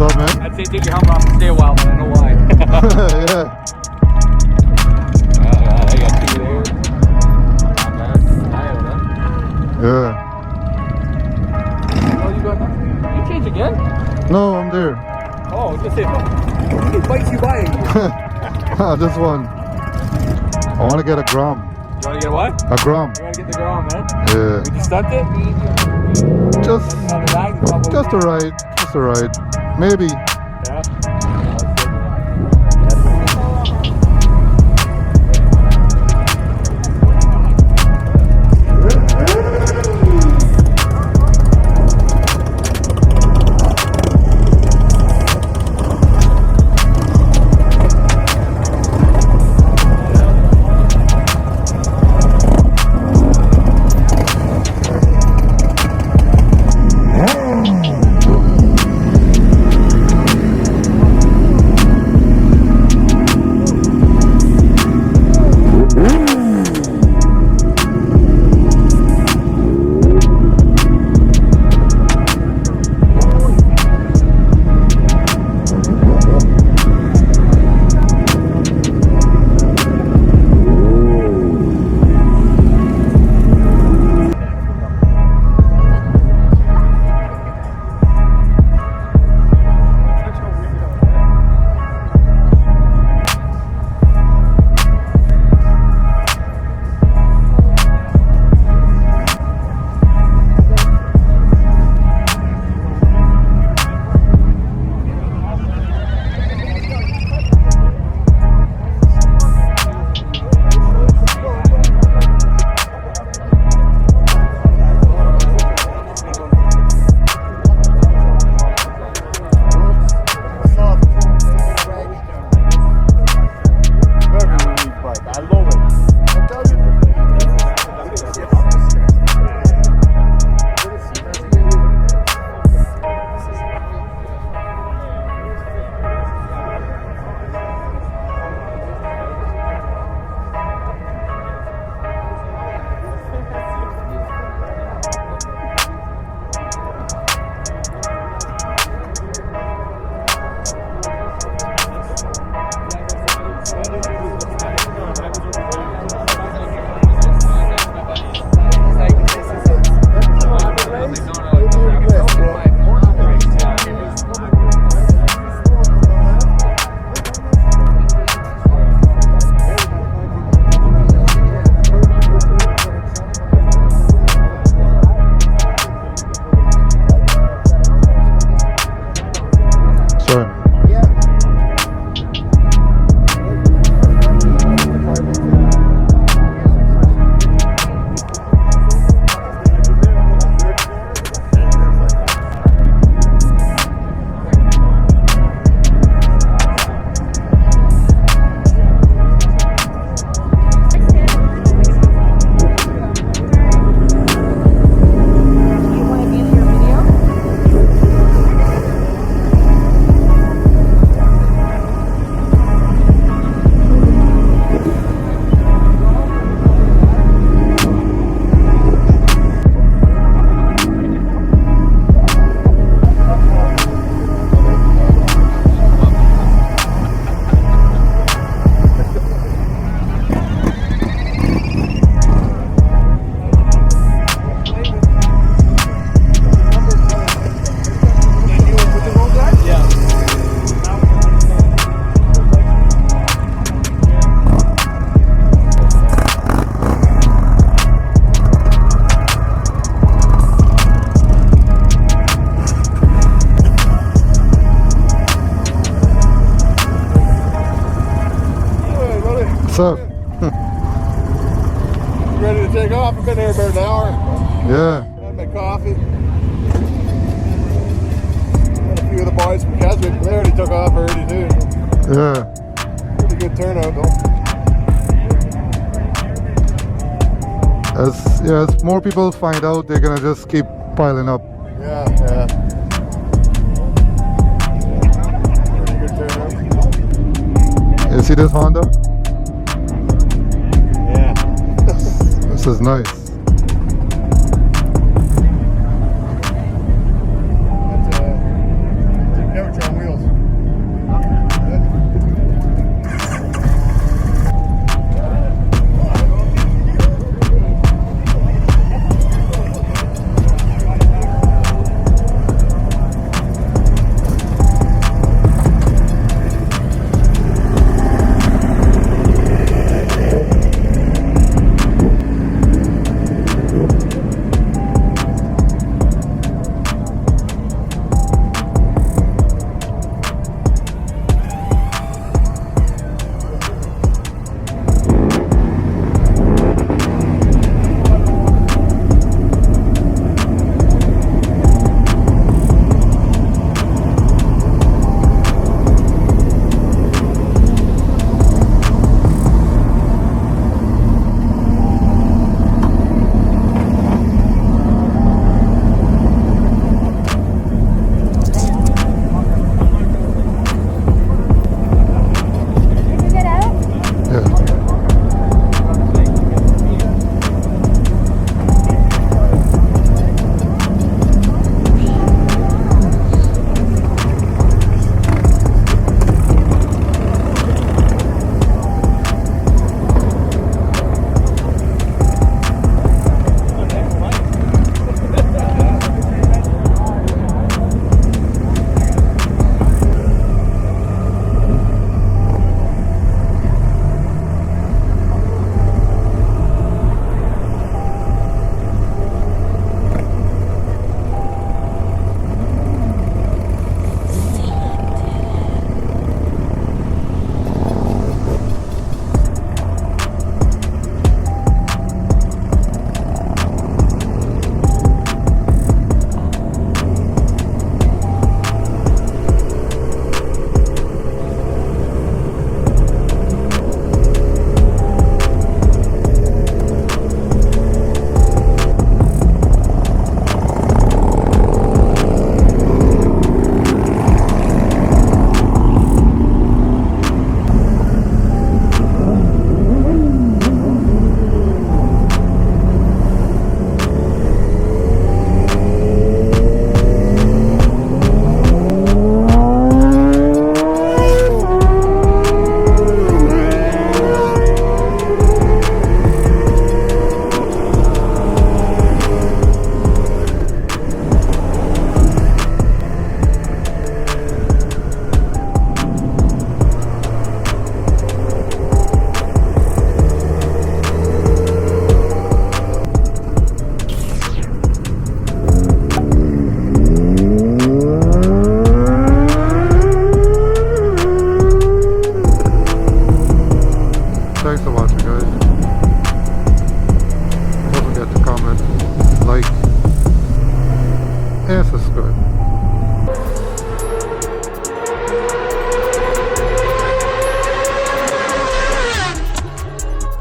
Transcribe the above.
up, man? I'd say take your helmet off and stay a while, but I know why. Yeah. I got two there. Yeah. Oh, you got you change again? No, I'm there. Oh, I was gonna say, it bites you by. Just one. I want to get a gram. You wanna get what? A gram. You wanna get the girl, man? Yeah. Would you stunt it? Just a ride. Just a ride. Maybe. Yeah. What's up? Ready to take off? I've been here about an hour. Yeah. Had my coffee. Got a few of the boys from Keswick. They already took off already too. Yeah. Pretty good turnout though. As more people find out, they're gonna just keep piling up. Yeah, yeah. Pretty good turnout. You see this Honda? Yeah. This is nice.